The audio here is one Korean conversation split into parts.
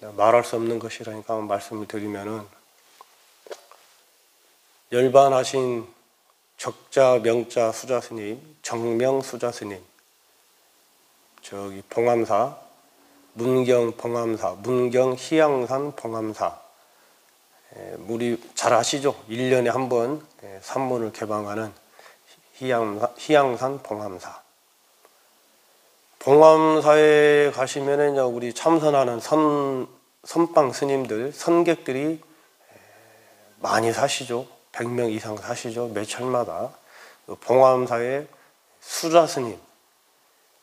말할 수 없는 것이라니까 한번 말씀을 드리면은, 열반하신 적자, 명자, 수자 스님, 정명 수자 스님, 저기 봉암사, 문경 봉암사, 문경 희양산 봉암사, 우리 잘 아시죠? 1년에 한 번 산문을 개방하는 희양산 봉암사. 봉암사에 가시면은 우리 참선하는 선방 스님들, 선객들이 많이 사시죠. 100명 이상 사시죠. 매철마다. 봉암사의 수자 스님,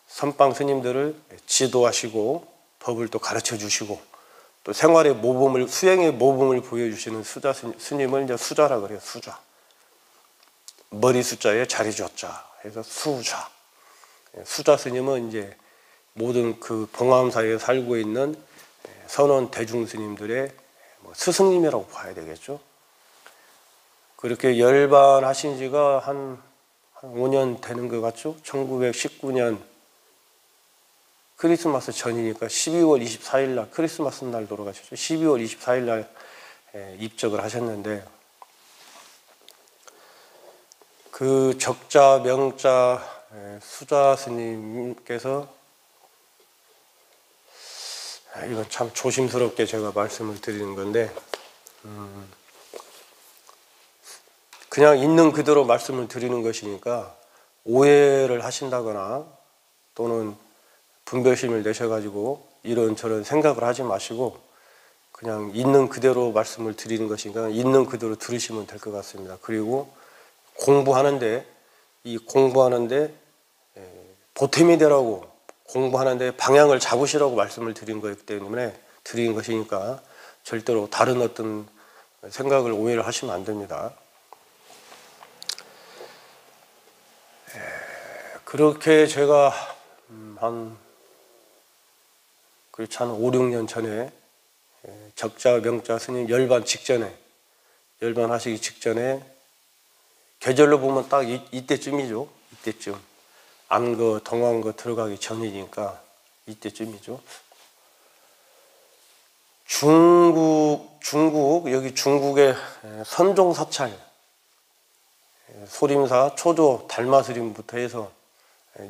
선방 스님들을 지도하시고 법을 또 가르쳐 주시고 또 생활의 모범을, 수행의 모범을 보여주시는 수자 스님을 이제 수자라 그래요. 수자. 머리 숫자에 자리 줬자 해서 수자. 수자 스님은 이제 모든 그 봉암사에 살고 있는 선원 대중 스님들의 스승님이라고 봐야 되겠죠. 그렇게 열반하신 지가 한 5년 되는 것 같죠. 1919년 크리스마스 전이니까 12월 24일 날, 크리스마스 날 돌아가셨죠. 12월 24일 날 입적을 하셨는데, 그 적자, 명자, 수자 스님께서, 이건 참 조심스럽게 제가 말씀을 드리는 건데, 그냥 있는 그대로 말씀을 드리는 것이니까 오해를 하신다거나 또는 분별심을 내셔가지고 이런저런 생각을 하지 마시고 그냥 있는 그대로 말씀을 드리는 것이니까 있는 그대로 들으시면 될 것 같습니다. 그리고 공부하는데 보탬이 되라고, 공부하는데 방향을 잡으시라고 말씀을 드린 거기 때문에, 드린 것이니까 절대로 다른 어떤 생각을, 오해를 하시면 안 됩니다. 그렇게 제가 그렇지 한 5, 6년 전에 적자, 명자 스님 열반하시기 직전에, 계절로 보면 딱 이때쯤이죠. 이때쯤. 안거, 동안거 들어가기 전이니까 이때쯤이죠. 여기 중국의 선종사찰, 소림사, 초조, 달마스님부터 해서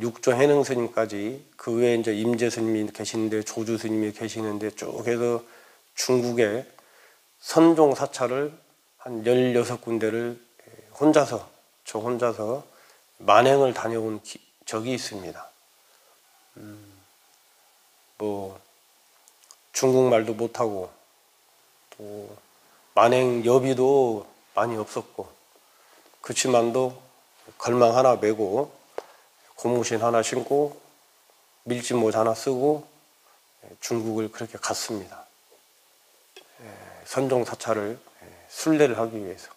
육조 해능 스님까지, 그 외에 이제 임재 스님이 계시는데, 조주 스님이 계시는데, 쭉 해서 중국의 선종 사찰을 한 16군데를 저 혼자서 만행을 다녀온 적이 있습니다. 중국말도 못하고, 또 만행 여비도 많이 없었고, 그치만도 걸망 하나 메고 고무신 하나 신고 밀짚모자 하나 쓰고 중국을 그렇게 갔습니다. 선종사찰을 순례를 하기 위해서.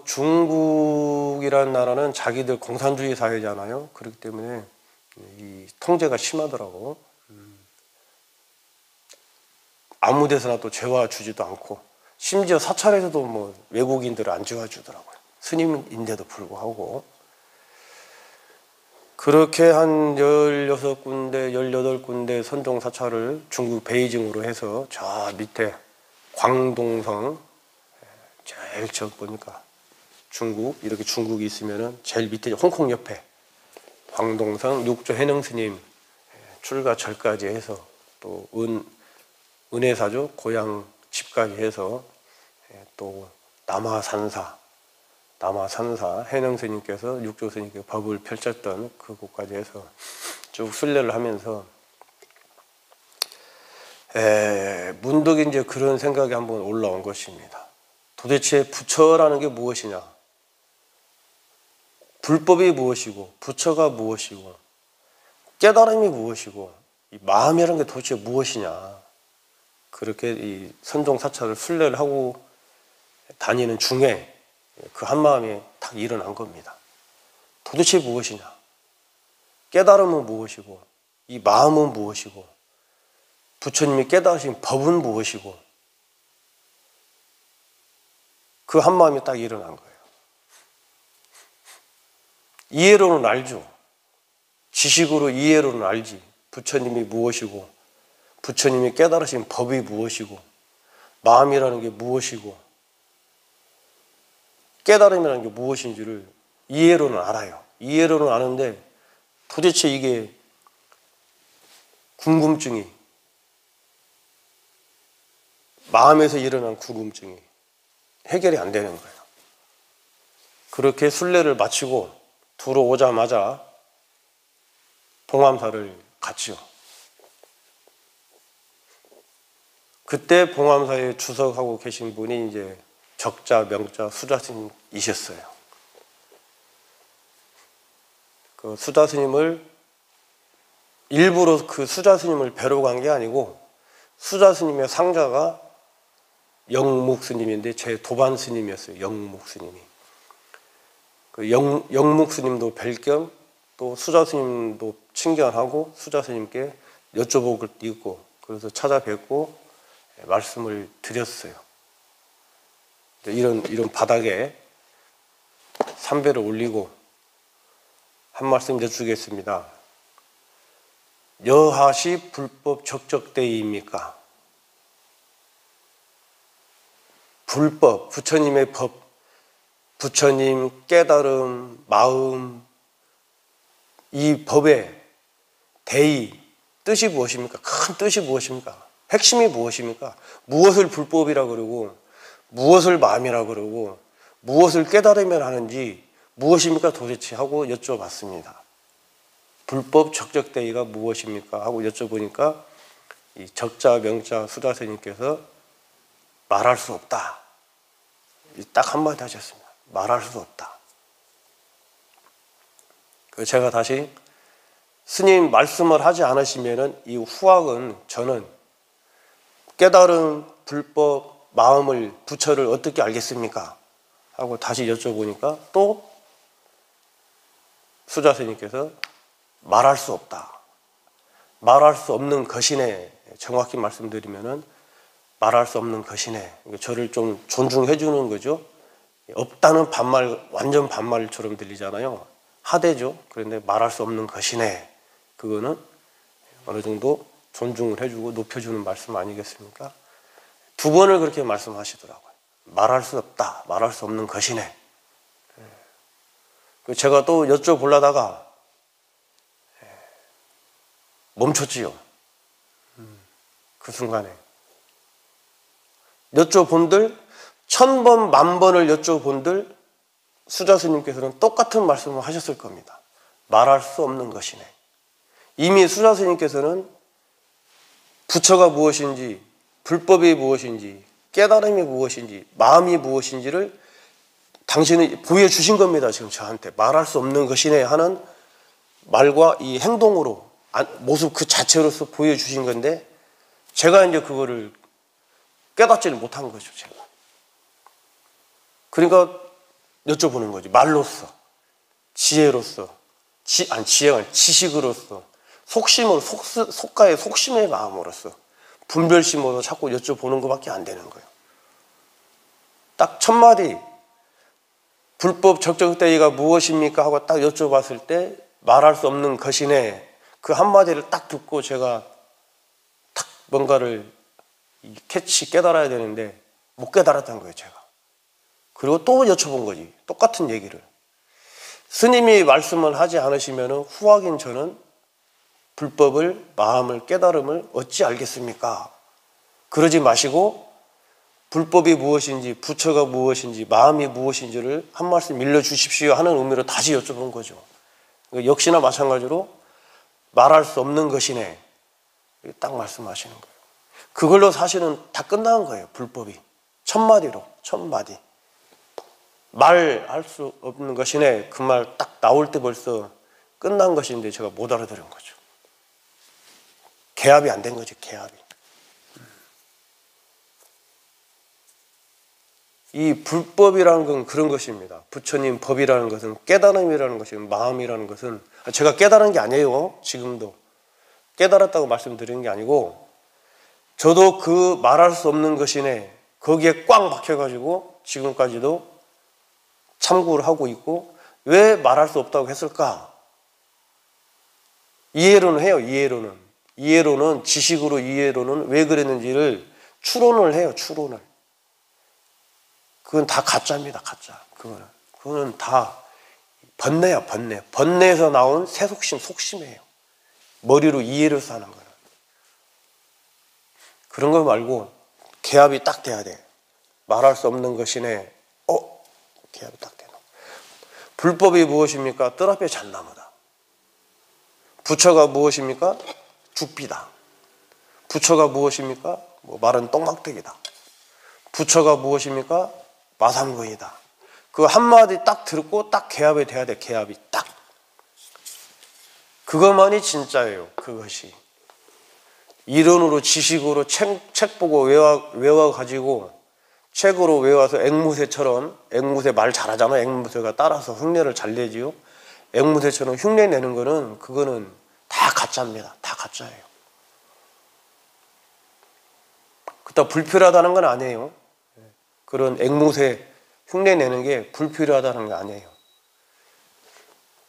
중국이라는 나라는 자기들 공산주의 사회잖아요. 그렇기 때문에 이 통제가 심하더라고. 아무 데서나 또 재워주지도 않고, 심지어 사찰에서도 외국인들을 안 재워주더라고요. 스님인데도 불구하고. 그렇게 한 16군데, 18군데 선종 사찰을 중국 베이징으로 해서 저 밑에 광동성, 제일 저 보니까 이렇게 중국이 있으면은 제일 밑에 홍콩 옆에 광동성 육조 해능 스님 출가 절까지 해서, 또 은혜사죠. 고향 집까지 해서, 또 남하산사 해능 스님께서, 육조 스님께서 법을 펼쳤던 그곳까지 해서 쭉 순례를 하면서 문득 이제 그런 생각이 한번 올라온 것입니다. 도대체 부처라는 게 무엇이냐? 불법이 무엇이고, 부처가 무엇이고, 깨달음이 무엇이고, 이 마음이라는 게 도대체 무엇이냐? 그렇게 이 선종사찰을 순례를 하고 다니는 중에 그 한마음이 딱 일어난 겁니다. 도대체 무엇이냐? 깨달음은 무엇이고, 이 마음은 무엇이고, 부처님이 깨달으신 법은 무엇이고, 그 한마음이 딱 일어난 거예요. 이해로는 알죠. 지식으로 이해로는 알지. 부처님이 무엇이고 부처님이 깨달으신 법이 무엇이고 마음이라는 게 무엇이고 깨달음이라는 게 무엇인지를 이해로는 알아요. 이해로는 아는데 도대체 이게 궁금증이 마음에서 일어난 궁금증이 해결이 안 되는 거예요. 그렇게 순례를 마치고 들어오자마자 봉암사를 갔지요. 그때 봉암사에 주석하고 계신 분이 이제 적자, 명자, 수자 스님이셨어요. 그 수자 스님을 일부러 그 수자 스님을 뵈러 간 게 아니고 수자 스님의 상자가 영묵 스님인데 제 도반 스님이었어요. 영묵 스님이. 그 영묵 스님도 뵐 겸 또 수자 스님도 친견하고 수자 스님께 여쭤볼 것도 있고 그래서 찾아뵙고 말씀을 드렸어요. 이런 바닥에 삼배를 올리고 한 말씀 여쭈겠습니다. 여하시 불법 적적대의입니까? 불법, 부처님의 법, 부처님 깨달음, 마음, 이 법의 대의, 뜻이 무엇입니까? 큰 뜻이 무엇입니까? 핵심이 무엇입니까? 무엇을 불법이라고 그러고 무엇을 마음이라고 그러고 무엇을 깨달으면 하는지 무엇입니까 도대체 하고 여쭤봤습니다. 불법 적적대의가 무엇입니까? 하고 여쭤보니까 이 적자, 명자, 수자 스님께서 말할 수 없다. 딱 한마디 하셨습니다. 말할 수 없다. 제가 다시 스님 말씀을 하지 않으시면은 이 후학은 저는 깨달은 불법 마음을 부처를 어떻게 알겠습니까? 하고 다시 여쭤보니까 또 수자 스님께서 말할 수 없다. 말할 수 없는 것이네. 정확히 말씀드리면은 말할 수 없는 것이네. 저를 좀 존중해 주는 거죠. 없다는 반말, 완전 반말처럼 들리잖아요. 하대죠. 그런데 말할 수 없는 것이네. 그거는 어느 정도 존중을 해주고 높여주는 말씀 아니겠습니까? 두 번을 그렇게 말씀하시더라고요. 말할 수 없다. 말할 수 없는 것이네. 제가 또 여쭤보려다가 멈췄지요. 그 순간에. 여쭤본들, 1000번, 10,000번을 여쭤본들 수자 스님께서는 똑같은 말씀을 하셨을 겁니다. 말할 수 없는 것이네. 이미 수자 스님께서는 부처가 무엇인지, 불법이 무엇인지, 깨달음이 무엇인지, 마음이 무엇인지를 당신이 보여주신 겁니다. 지금 저한테. 말할 수 없는 것이네 하는 말과 이 행동으로, 모습 그 자체로서 보여주신 건데 제가 이제 그거를 깨닫지를 못한 거죠. 제가. 그러니까 여쭤보는 거지. 말로써, 지혜로서, 지혜가 아니라 지식으로서, 속심으로, 속가의 속심의 마음으로서, 분별심으로 자꾸 여쭤보는 것밖에 안 되는 거예요. 딱 첫마디, 불법 적적대의가 무엇입니까? 하고 딱 여쭤봤을 때 말할 수 없는 것이네. 그 한마디를 딱 듣고 제가 탁 뭔가를 캐치 깨달아야 되는데 못 깨달았던 거예요, 제가. 그리고 또 여쭤본 거지. 똑같은 얘기를. 스님이 말씀을 하지 않으시면 후학인 저는 불법을, 마음을, 깨달음을 어찌 알겠습니까? 그러지 마시고 불법이 무엇인지, 부처가 무엇인지, 마음이 무엇인지를 한 말씀 일러주십시오 하는 의미로 다시 여쭤본 거죠. 역시나 마찬가지로 말할 수 없는 것이네. 딱 말씀하시는 거예요. 그걸로 사실은 다 끝난 거예요. 불법이. 첫마디로. 첫마디. 말할 수 없는 것이네. 그 말 딱 나올 때 벌써 끝난 것인데 제가 못 알아들은 거죠. 개합이 안 된 거죠. 개합이. 이 불법이라는 건 그런 것입니다. 부처님 법이라는 것은 깨달음이라는 것이 마음이라는 것은 제가 깨달은 게 아니에요. 지금도. 깨달았다고 말씀드리는 게 아니고 저도 그 말할 수 없는 것이네. 거기에 꽉 박혀가지고 지금까지도 참고를 하고 있고 왜 말할 수 없다고 했을까? 이해로는 해요. 이해로는 지식으로 이해로는 왜 그랬는지를 추론을 해요. 추론을. 그건 다 가짜입니다. 가짜. 그거는 다 번뇌야. 번뇌에서 나온 새속심, 속심이에요. 머리로 이해를 사는 거는. 그런 거 말고 개합이 딱 돼야 돼. 말할 수 없는 것이네. 개합이 딱 되는. 불법이 무엇입니까? 뜰 앞에 잣나무다. 부처가 무엇입니까? 죽비다. 부처가 무엇입니까? 마른 똥막대기다. 부처가 무엇입니까? 마삼거이다. 그 한마디 딱 듣고 딱 개합이 돼야 돼. 개합이 딱. 그것만이 진짜예요. 그것이. 이론으로 지식으로 책 보고 외워가지고 책으로 외워서 앵무새처럼, 앵무새 말 잘하잖아. 앵무새가 따라서 흉내를 잘 내지요. 앵무새처럼 흉내 내는 거는 그거는 다 가짜입니다. 다 가짜예요. 그렇다고 불필요하다는 건 아니에요. 그런 앵무새 흉내 내는 게 불필요하다는 게 아니에요.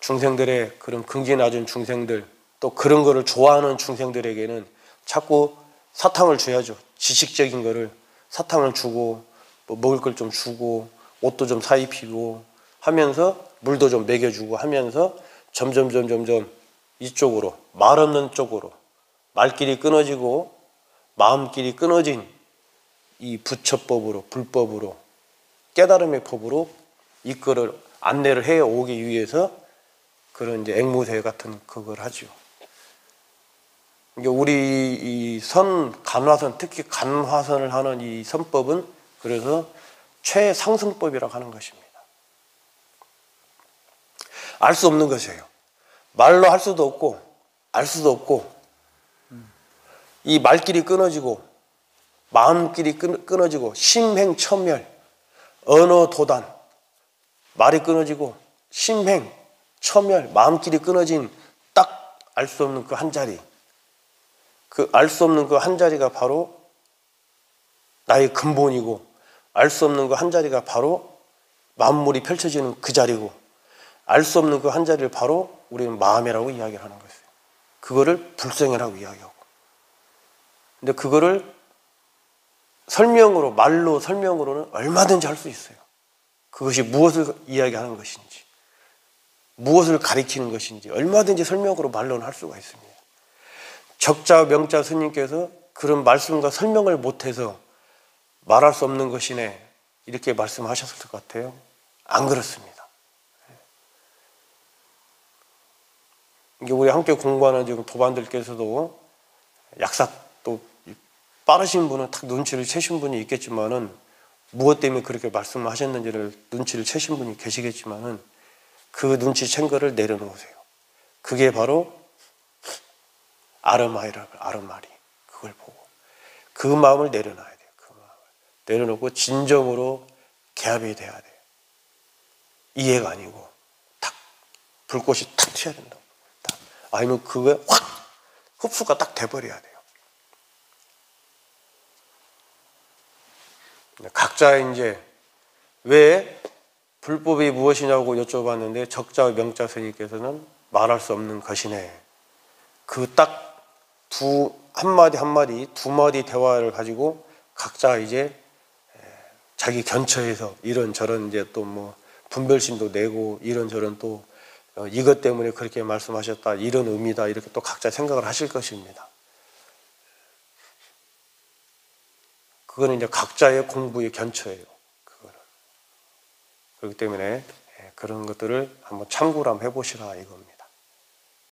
중생들의 그런 긍지 낮은 중생들, 또 그런 거를 좋아하는 중생들에게는 자꾸 사탕을 줘야죠. 지식적인 거를 사탕을 주고 먹을 걸 좀 주고 옷도 좀 사입히고 하면서 물도 좀 먹여주고 하면서 점점 이쪽으로, 말 없는 쪽으로, 말길이 끊어지고 마음길이 끊어진 이 부처법으로, 불법으로, 깨달음의 법으로 이거를 안내를 해 오기 위해서 그런 이제 앵무새 같은 그걸 하죠. 우리 이 간화선, 특히 간화선을 하는 이 선법은 그래서 최상승법이라고 하는 것입니다. 알 수 없는 것이에요. 말로 할 수도 없고 알 수도 없고 이 말길이 끊어지고 마음길이 끊어지고 심행천멸, 언어도단, 말이 끊어지고 심행, 천멸, 마음길이 끊어진 딱 알 수 없는 그 한 자리, 그 알 수 없는 그 한 자리가 바로 나의 근본이고 알 수 없는 그 한 자리가 바로 만물이 펼쳐지는 그 자리고 알 수 없는 그 한 자리를 바로 우리는 마음이라고 이야기를 하는 것이에요. 그거를 불생이라고 이야기하고. 근데 그거를 설명으로, 말로 설명으로는 얼마든지 할 수 있어요. 그것이 무엇을 이야기하는 것인지, 무엇을 가리키는 것인지 얼마든지 설명으로 말로는 할 수가 있습니다. 적자 명자 스님께서 그런 말씀과 설명을 못해서 말할 수 없는 것이네 이렇게 말씀하셨을 것 같아요. 안 그렇습니다. 이게 우리 함께 공부하는 지금 도반들께서도 약삭 또 빠르신 분은 딱 눈치를 채신 분이 있겠지만은 무엇 때문에 그렇게 말씀하셨는지를 눈치를 채신 분이 계시겠지만은 그 눈치챈 거를 내려놓으세요. 그게 바로 아르마이라고, 아르마리. 그걸 보고 그 마음을 내려놔야 돼요. 그 마음을 내려놓고 진정으로 개합이 돼야 돼요. 이해가 아니고 탁 불꽃이 탁 튀어야 된다고. 딱. 아니면 그거에 확 흡수가 딱 돼버려야 돼요. 각자 이제 왜 불법이 무엇이냐고 여쭤봤는데 적자 명자 스님께서는 말할 수 없는 것이네. 그 딱 한마디 한마디 두 마디 대화를 가지고 각자 이제 자기 견처에서 이런저런 이제 또 뭐 분별심도 내고 이런저런 또 이것 때문에 그렇게 말씀하셨다 이런 의미다 이렇게 또 각자 생각을 하실 것입니다. 그거는 이제 각자의 공부의 견처예요. 그거는. 그렇기 때문에 그런 것들을 한번 참고를 한번 해보시라 이겁니다.